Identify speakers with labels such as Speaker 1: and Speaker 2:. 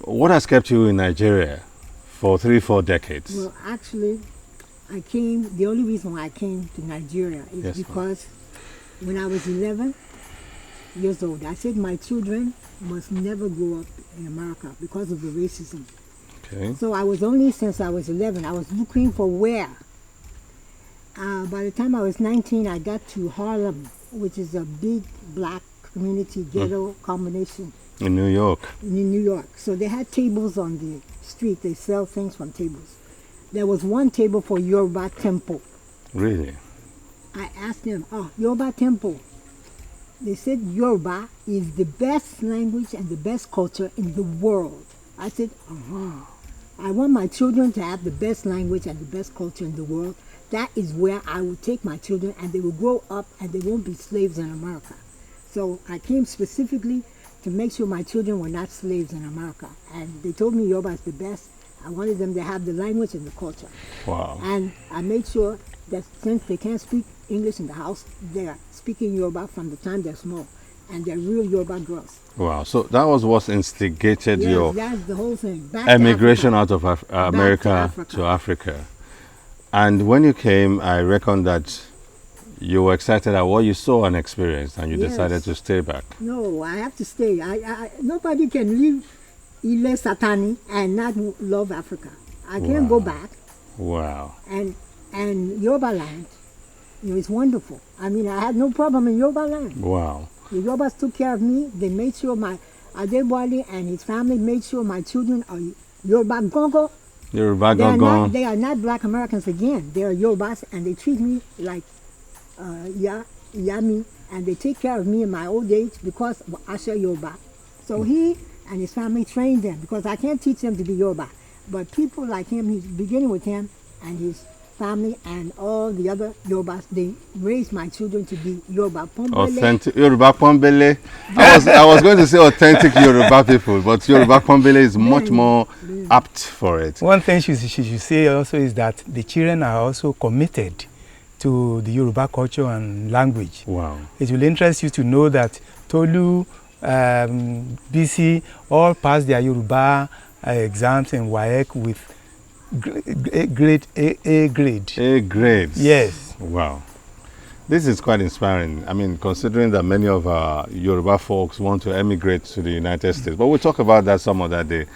Speaker 1: What has kept you in Nigeria for 3-4 decades?
Speaker 2: Well, actually, the only reason why I came to Nigeria is because when I was 11 years old, I said my children must never grow up in America because of the racism.
Speaker 1: Okay.
Speaker 2: So since I was 11, I was looking for where. By the time I was 19, I got to Harlem, which is a big black community ghetto combination.
Speaker 1: In New York?
Speaker 2: In New York. So they had tables on the street. They sell things from tables. There was one table for Yoruba temple.
Speaker 1: Really?
Speaker 2: I asked them, Yoruba temple. They said Yoruba is the best language and the best culture in the world. I said, I want my children to have the best language and the best culture in the world. That is where I will take my children, and they will grow up and they won't be slaves in America. So I came specifically to make sure my children were not slaves in America. And they told me Yoruba is the best. I wanted them to have the language and the culture.
Speaker 1: Wow.
Speaker 2: And I made sure that since they can't speak English in the house, they are speaking Yoruba from the time they're small. And they're real Yoruba girls.
Speaker 1: Wow. So that was what instigated your
Speaker 2: that's the whole thing.
Speaker 1: emigration out of America to Africa. And when you came, I reckon that you were excited at what you saw and experienced, and you decided to stay back.
Speaker 2: No, I have to stay. Nobody can leave Ile Satani and not love Africa. I can't go back.
Speaker 1: Wow.
Speaker 2: And Yoruba land, it's wonderful. I mean, I had no problem in Yoruba land.
Speaker 1: Wow.
Speaker 2: The Yorubas took care of me. They made sure Adewale and his family made sure my children are Yoruba Gongo.
Speaker 1: Yoruba Gongo.
Speaker 2: They are not black Americans again. They are Yorubas, and they treat me like Yami, and they take care of me in my old age because I share Yoruba. So he and his family trained them, because I can't teach them to be Yoruba. But people like him, he's beginning with him and his family and all the other Yorubas, they raised my children to be Yoruba Pombele.
Speaker 1: Authentic Yoruba Pombele. I was going to say authentic Yoruba people, but Yoruba Pombele is much more apt for it.
Speaker 3: One thing she should say also is that the children are also committed to the Yoruba culture and language.
Speaker 1: Wow.
Speaker 3: It will interest you to know that Tolu, BC, all passed their Yoruba exams in WAEC with A grade.
Speaker 1: A grade.
Speaker 3: Yes.
Speaker 1: Wow. This is quite inspiring. I mean, considering that many of our Yoruba folks want to emigrate to the United States. But we'll talk about that some other day.